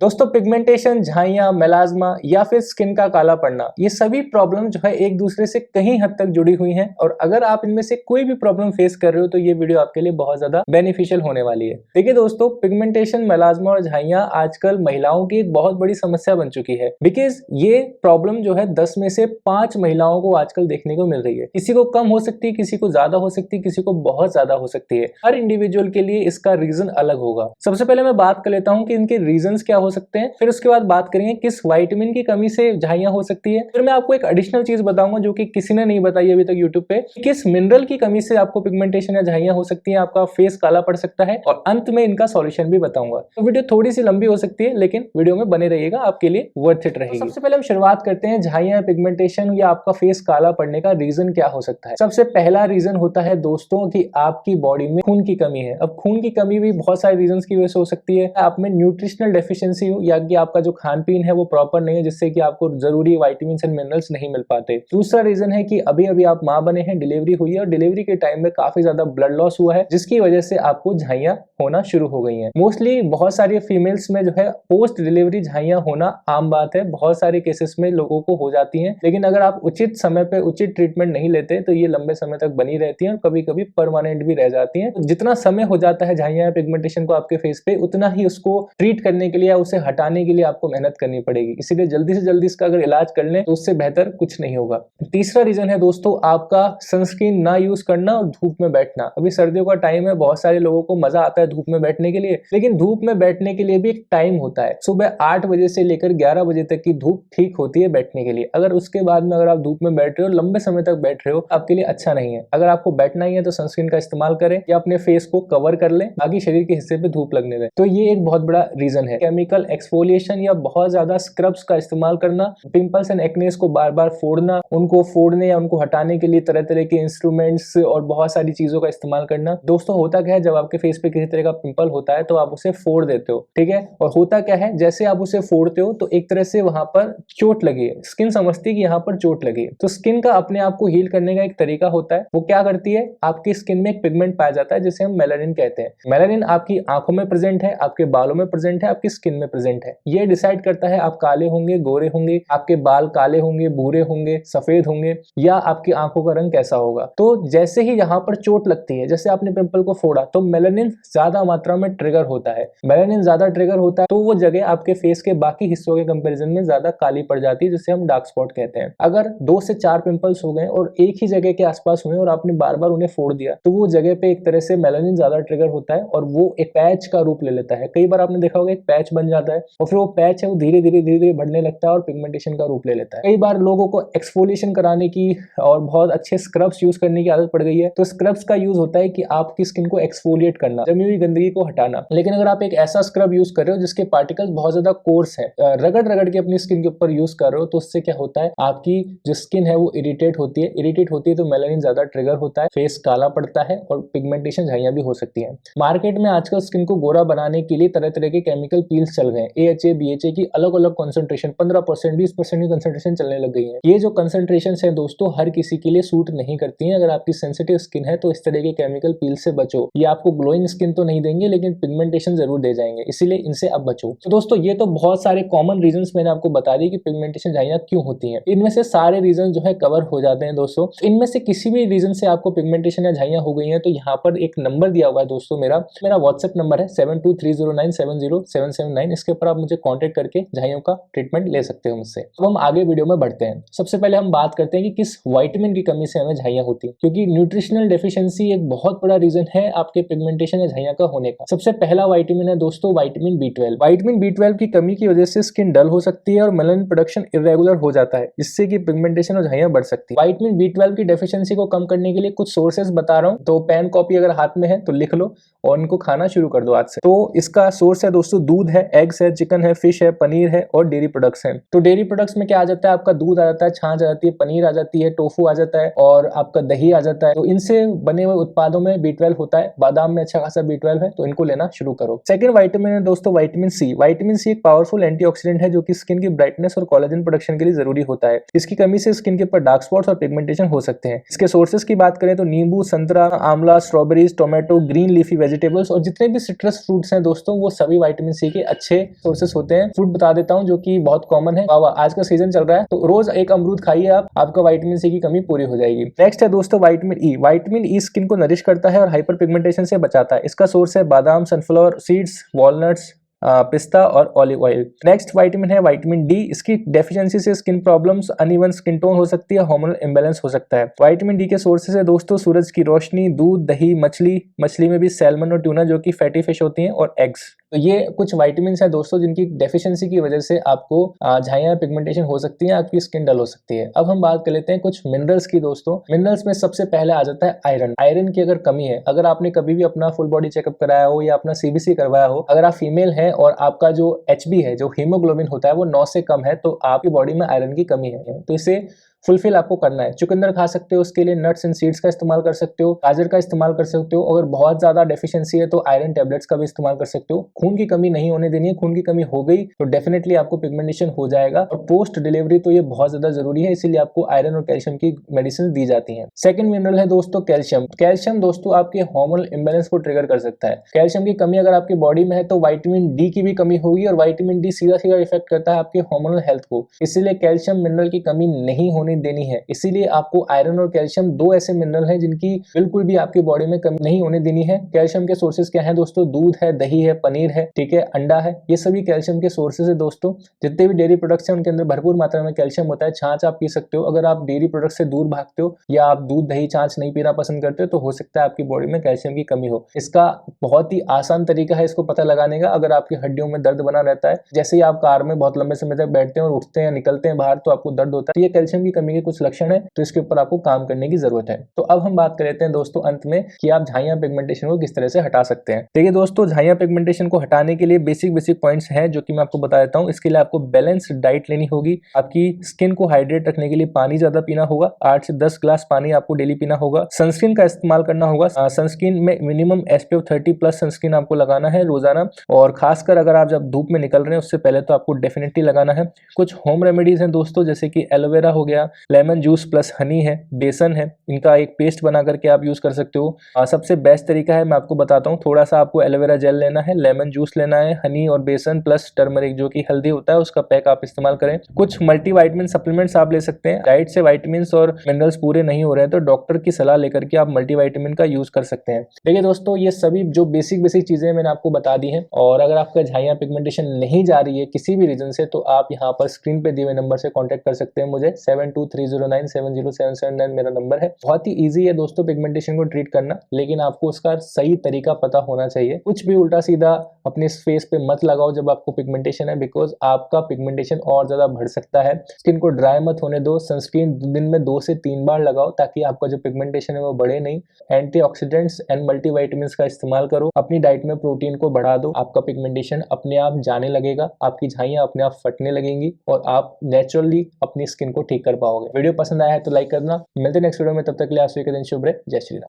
दोस्तों pigmentation, झाइयां, melasma या फिर स्किन का काला पड़ना, ये सभी प्रॉब्लम जो है एक दूसरे से कहीं हद तक जुड़ी हुई हैं और अगर आप इनमें से कोई भी प्रॉब्लम फेस कर रहे हो तो ये वीडियो आपके लिए बहुत ज्यादा बेनिफिशियल होने वाली है। देखिए दोस्तों, पिगमेंटेशन, मेलाज्मा और झाइयां आजकल महिलाओं की एक बहुत बड़ी समस्या बन चुकी है। बिकॉज ये प्रॉब्लम जो है 10 में से 5 महिलाओं को आजकल देखने को मिल रही है। किसी को कम हो सकती है, किसी को ज्यादा हो सकती है, किसी को बहुत ज्यादा हो सकती है। हर इंडिविजुअल के लिए इसका रीजन अलग होगा। सबसे पहले मैं बात कर लेता हूँ कि इनके रीजंस क्या हो सकते हैं, फिर उसके बाद बात करेंगे किस विटामिन की कमी से झाइयां हो सकती है। फिर मैं आपको एक एडिशनल चीज बताऊंगा जो कि किसी ने नहीं बताई अभी तक यूट्यूब पे, किस मिनरल की कमी से आपको पिगमेंटेशन या झाइयां हो सकती है, आपका फेस काला पड़ सकता है, और अंत में इनका सॉल्यूशन भी बताऊंगा। तो वीडियो थोड़ी सी लंबी हो सकती है लेकिन वीडियो में बने रहिएगा, आपके लिए वर्थ इट रहेगी। तो सबसे पहले हम शुरुआत करते हैं झाइयां, पिगमेंटेशन या आपका फेस काला पड़ने का रीजन क्या हो सकता है। सबसे पहला रीजन होता है दोस्तों कि आपकी बॉडी में खून की कमी है। अब खून की कमी भी बहुत सारे रीजन की वजह से हो सकती है। आप में न्यूट्रिशनल डेफिशिएंसी हो या कि आपका जो खान पीन है वो प्रॉपर नहीं है, जिससे कि आपको जरूरी विटामिन एंड मिनरल्स नहीं मिल पाते। दूसरा रीजन है कि अभी अभी आप मां बने हैं, डिलीवरी हुई है और डिलीवरी के टाइम में काफी ज्यादा ब्लड लॉस हुआ है, जिसकी वजह से आपको झाइयां होना शुरू हो गई हैं। मोस्टली बहुत सारी फीमेल्स में जो है पोस्ट डिलीवरी झाइयां होना आम बात है। बहुत सारे केसेस में लोगों को हो जाती हैं, लेकिन अगर आप उचित समय पे उचित ट्रीटमेंट नहीं लेते तो ये लंबे समय तक बनी रहती हैं और कभी कभी परमानेंट भी रह जाती हैं। तो जितना समय हो जाता है झाइयां, पिगमेंटेशन को आपके फेस पे, उतना ही उसको ट्रीट करने के लिए, उसे हटाने के लिए आपको मेहनत करनी पड़ेगी। इसीलिए जल्दी से जल्दी इसका अगर इलाज कर लें तो उससे बेहतर कुछ नहीं होगा। तीसरा रीजन है दोस्तों आपका सनस्क्रीन ना यूज करना और धूप में बैठना। अभी सर्दियों का टाइम है, बहुत सारे लोगों को मजा आता है धूप में बैठने के लिए, लेकिन धूप में बैठने के लिए भी एक टाइम होता है। सुबह 8 बजे से लेकर 11 बजे तक की धूप ठीक होती है बैठने के लिए। अगर उसके बाद में अगर आप धूप में बैठ रहे हो, लंबे समय तक बैठ रहे हो, आपके लिए अच्छा नहीं है। अगर आपको बैठना ही है तो सनस्क्रीन का इस्तेमाल करें या अपने फेस को कवर कर लें, बाकी शरीर के हिस्से पे धूप लगने दें। तो ये एक बहुत बड़ा रीजन है। केमिकल एक्सफोलिएशन या बहुत ज्यादा स्क्रब्स का इस्तेमाल करना, पिंपल्स एंड एक्नेस को बार बार फोड़ना, उनको फोड़ने या उनको हटाने के लिए तरह तरह के इंस्ट्रूमेंट्स और बहुत सारी चीजों का इस्तेमाल करना। दोस्तों होता क्या है, जब आपके फेस पे किसी तरह का पिंपल होता है तो आप उसे फोड़ देते हो, ठीक है। और होता क्या है, जैसे आप उसे फोड़ते हो तो एक तरह से वहां पर चोट लगी है, स्किन समझती है कि यहाँ पर चोट लगी है। तो स्किन का अपने आप को हील करने का एक तरीका होता है। वो क्या करती है, आपकी स्किन में एक पिगमेंट पाया जाता है जिसे हम मेलानिन कहते हैं। मेलानिन आपकी आंखों में प्रेजेंट है, आपके बालों में प्रेजेंट है, आपकी स्किन में प्रेजेंट है। ये डिसाइड करता है आप काले होंगे, गोरे होंगे, आपके बाल काले होंगे, भूरे होंगे, सफेद होंगे, या आपकी आंखों का रंग कैसा होगा। तो जैसे ही यहाँ पर चोट लगती है, जैसे आपने पिंपल को फोड़ा, तो मेलानिन ज्यादा मात्रा में ट्रिगर होता है। मेलानिन ज्यादा ट्रिगर होता है तो वो जगह आपके फेस के बाकी हिस्सों के कंपैरिजन में ज्यादा काली पड़ जाती है, जिसे हम डार्क स्पॉट कहते हैं। अगर 2 से 4 पिंपल्स हो गए और एक ही जगह के आसपास हुए और आपने बार बार उन्हें फोड़ दिया, तो वो जगह पे एक तरह से मेलानिन ज्यादा ट्रिगर होता है और वो एक पैच का रूप ले लेता है। कई बार आपने देखा होगा एक पैच बन जाता है और फिर वो पैच है वो धीरे धीरे बढ़ने लगता है और पिगमेंटेशन का रूप ले लेता है। कई बार लोगों को एक्सफोलिएशन कराने की और बहुत अच्छे स्क्रब्स यूज करने की आदत पड़ गई है, तो स्क्रब्स का यूज होता है कि आपकी स्किन को एक्सफोलिएट करना, जमी हुई गंदगी को हटाना। लेकिन अगर आप एक ऐसा स्क्रब यूज कर रहे हो जिसके पार्टिकल्स बहुत ज्यादा कोर्स है, रगड़ रगड़ के अपनी स्किन के ऊपर यूज कर रहे हो, तो उससे क्या होता है, आपकी जो स्किन है वो इरिटेट होती है। इरिटेट होती है तो मेलानिन ज्यादा ट्रिगर होता है, फेस काला पड़ता है और पिगमेंटेशन झाइयां भी हो सकती है। मार्केट में आजकल स्किन को गोरा बनाने के लिए तरह तरह के केमिकल पील्स चल गए हैं। AHA, BHA की अलग अलग कंसंट्रेशन 15%, 20% की कंसंट्रेशन चलने लग गई है। ये जो कंसंट्रेशन है दोस्तों हर किसी के लिए सूट नहीं करती है। अगर आपकी सेंसिटिव स्किन है तो इस तरह के केमिकल पील से बचो। ये आपको ग्लोइंग स्किन तो नहीं देंगे लेकिन पिगमेंटेशन जरूर दे जाएंगे, इसीलिए इनसे अब बचो। तो दोस्तों ये तो बहुत सारे कॉमन रीजंस मैंने आपको बता दिए कि पिगमेंटेशन झाइयां क्यों होती हैं। इनमें से सारे रीजन जो है कवर हो जाते हैं दोस्तों। इनमें से किसी भी रीजन से आपको पिगमेंटेशन या झाइयां हो गई हैं तो यहाँ पर एक नंबर दिया हुआ है दोस्तों, मेरा व्हाट्सएप नंबर है 7230970779। इसके ऊपर आप मुझे कांटेक्ट करके झाइयों का ट्रीटमेंट ले सकते हो मुझसे। अब हम आगे वीडियो में बढ़ते हैं। सबसे पहले हम बात करते हैं कि किस विटामिन की कमी से हमें झाइयां होती है, क्योंकि न्यूट्रिशनल डेफिशिएंसी एक बहुत बड़ा रीजन है आपके पिगमेंटेशन या झाइयां का होने का। सबसे पहला विटामिन है दोस्तों विटामिन B12। विटामिन B12 की कमी की वजह से स्किन डल हो सकती है और मेलानिन प्रोडक्शन इरेगुलर हो जाता है, जिससे कि पिगमेंटेशन और झाइयां बढ़ सकती है। विटामिन B12 की डेफिशिएंसी को कम करने के लिए कुछ सोर्सेज बता रहा हूं, तो पेन कॉपी अगर हाथ में है तो लिख लो और इनको खाना शुरू कर दो आज से। तो इसका सोर्स है दोस्तों दूध है, एग्स है, चिकन है, फिश है, पनीर है और डेयरी प्रोडक्ट्स हैं। तो डेयरी प्रोडक्ट्स में क्या आ जाता है, आपका दूध आ जाता है, छाछ आ जाती है, पनीर आ जाती है, टोफू आ जाता है और आपका दही आ जाता है। तो इनसे बने हुए उत्पादों में B12 होता है। बादाम में अच्छा खासा B12 B12 है, तो इनको लेना शुरू करो। सेकंड विटामिन है दोस्तों विटामिन सी। विटामिन सी एक पावरफुल एंटीऑक्सीडेंट है जो कि स्किन की ब्राइटनेस और कोलेजन प्रोडक्शन के लिए जरूरी होता है। इसकी कमी से स्किन के ऊपर डार्क स्पॉट्स और पिगमेंटेशन हो सकते हैं। इसके सोर्सेज की बात करें तो नींबू, संतरा, आंवला, strawberries, tomato, green leafy vegetables और जितने भी सिट्रस फ्रूट्स हैं दोस्तों, वो सभी विटामिन सी के अच्छे सोर्सेस होते हैं। फ्रूट बता देता हूं जो कि बहुत कॉमन है। आज का सीजन चल रहा है तो रोज एक अमरूद खाइए आप, आपका विटामिन सी की कमी पूरी हो जाएगी। नेक्स्ट है दोस्तों vitamin E. Vitamin E skin को नरिश करता है और हाइपर पिगमेंटेशन से बचाता है। इसका सोर्स है बादाम, सनफ्लावर सीड्स, वॉलनट्स, पिस्ता और ऑलिव ऑयल। नेक्स्ट विटामिन है विटामिन डी। इसकी डेफिशिएंसी से skin problems, uneven skin tone हो सकती है, हार्मोनल इंबैलेंस हो सकता है। विटामिन डी के सोर्सेज है दोस्तों सूरज की रोशनी, दूध, दही, मछली में भी सैल्मन और ट्यूना जो कि फैटी फिश होती हैं, और एग्स। तो ये कुछ विटामिन है दोस्तों जिनकी डेफिशिएंसी की वजह से आपको झाइयां, पिगमेंटेशन हो सकती है, आपकी स्किन डल हो सकती है। अब हम बात कर लेते हैं कुछ मिनरल्स की दोस्तों। मिनरल्स में सबसे पहले आ जाता है आयरन। आयरन की अगर कमी है, अगर आपने कभी भी अपना फुल बॉडी चेकअप कराया हो या अपना सीबीसी करवाया हो, अगर आप फीमेल हैं और आपका जो HB है, जो हीमोग्लोबिन होता है, वो 9 से कम है, तो आपकी बॉडी में आयरन की कमी है। तो इसे फुलफिल आपको करना है। चुकंदर खा सकते हो, उसके लिए नट्स एंड सीड्स का इस्तेमाल कर सकते हो, गाजर का इस्तेमाल कर सकते हो। अगर बहुत ज्यादा डेफिशिएंसी है तो आयरन टैबलेट्स का भी इस्तेमाल कर सकते हो। खून की कमी नहीं होने देनी है। खून की कमी हो गई तो डेफिनेटली आपको पिगमेंटेशन हो जाएगा, और पोस्ट डिलीवरी तो ये बहुत ज्यादा जरूरी है, इसीलिए आपको आयरन और कैल्शियम की मेडिसिन दी जाती है। सेकंड मिनरल है दोस्तों कैल्शियम। कैल्शियम दोस्तों आपके हार्मोनल इंबैलेंस को ट्रिगर कर सकता है। कैल्शियम की कमी अगर आपकी बॉडी में है तो विटामिन डी की भी कमी होगी, और विटामिन डी सीधा सीधा इफेक्ट करता है आपके हार्मोनल हेल्थ को। इसीलिए कैल्शियम मिनरल की कमी नहीं होने देनी है। इसीलिए आपको आयरन और कैल्शियम, दो ऐसे मिनरल हैं जिनकी बिल्कुल भी आपकी बॉडी में कमी नहीं होने देनी है। कैल्शियम के सोर्सेज क्या हैं दोस्तों? दूध है, दही है, पनीर है, ठीक है, अंडा है, ये सभी कैल्शियम के सोर्सेज है दोस्तों। जितने भी डेयरी प्रोडक्ट्स हैं उनके अंदर भरपूर मात्रा में कैल्शियम होता है। छाछ आप पी सकते हो। अगर आप डेयरी प्रोडक्ट से दूर भागते हो या आप दूध, दही, छाछ नहीं पीना पसंद करते हो तो हो सकता है आपकी बॉडी में कैल्शियम की कमी हो। इसका बहुत ही आसान तरीका है इसको पता लगाने का। अगर आपकी हड्डियों में दर्द बना रहता है, जैसे ही आप कार में बहुत लंबे समय तक बैठते हैं और उठते हैं, निकलते हैं बाहर, तो आपको दर्द होता है, तो ये कैल्शियम की कमी के कुछ लक्षण है, तो इसके ऊपर आपको काम करने की जरूरत है। तो अब हम बात कर लेते हैं दोस्तों अंत में कि आप झाइयां पिगमेंटेशन को किस तरह से हटा सकते हैं। देखिए दोस्तों, झाइयां पिगमेंटेशन को हटाने के लिए बेसिक पॉइंट्स हैं जो कि मैं आपको बता देता हूं। इसके लिए आपको बैलेंस डाइट लेनी होगी। आपकी स्किन को हाइड्रेट रखने के लिए पानी ज्यादा पीना होगा। 8 से 10 ग्लास पानी आपको डेली पीना होगा। सनस्क्रीन का इस्तेमाल करना होगा। सनस्क्रीन में मिनिमम SPF 30+ सनस्क्रीन आपको लगाना है रोजाना, और खासकर अगर आप जब धूप में निकल रहे हैं उससे पहले तो आपको डेफिनेटली लगाना है। कुछ होम रेमेडीज हैं दोस्तों, जैसे कि एलोवेरा हो गया, लेमन जूस प्लस हनी है, बेसन है, इनका एक पेस्ट बना करके आप यूज कर सकते हो। सबसे बेस्ट तरीका है, मैं आपको बताता हूँ, थोड़ा सा आपको एलोवेरा जेल लेना है, लेमन जूस लेना है, हनी और बेसन प्लस टर्मरिक जो कि हल्दी होता है उसका पैक आप इस्तेमाल करें। कुछ मल्टीविटामिन सप्लीमेंट्स आप ले सकते हैं। डाइट से विटामिन और मिनरल्स पूरे नहीं हो रहे हैं तो डॉक्टर की सलाह लेकर के आप मल्टीविटामिन का यूज कर सकते हैं। देखिए दोस्तों, ये सभी जो बेसिक चीजें मैंने आपको बता दी हैं, और अगर आपका झाइयां पिगमेंटेशन नहीं जा रही है किसी भी रीजन से, तो आप यहाँ पर स्क्रीन पे दिए हुए नंबर से कांटेक्ट कर सकते हैं मुझे। 7230970779 मेरा नंबर है। बहुत ही ईजी है दोस्तों पिगमेंटेशन को ट्रीट करना, लेकिन आपको उसका सही तरीका पता होना चाहिए। कुछ भी उल्टा सीधा अपने फेस पे मत लगाओ जब आपको पिगमेंटेशन है, बिकॉज आपका पिगमेंटेशन और ज्यादा बढ़ सकता है। स्किन को ड्राई मत होने दो। सनस्क्रीन दिन में 2 से 3 बार लगाओ ताकि आपका जो पिगमेंटेशन है वो बढ़े नहीं। एंटीऑक्सीडेंट्स एंड मल्टीविटामिन्स का इस्तेमाल करो। अपनी डाइट में प्रोटीन को बढ़ा दो। आपका पिगमेंटेशन अपने आप जाने लगेगा, आपकी झाइयां अपने आप फटने लगेंगी और आप नेचुरली अपनी स्किन को ठीक कर पाओगे। वीडियो पसंद आया है तो लाइक करना। मिलते हैं नेक्स्ट वीडियो में, तब तक के लिए आप सभी का दिन शुभ रहे। जय श्री राम।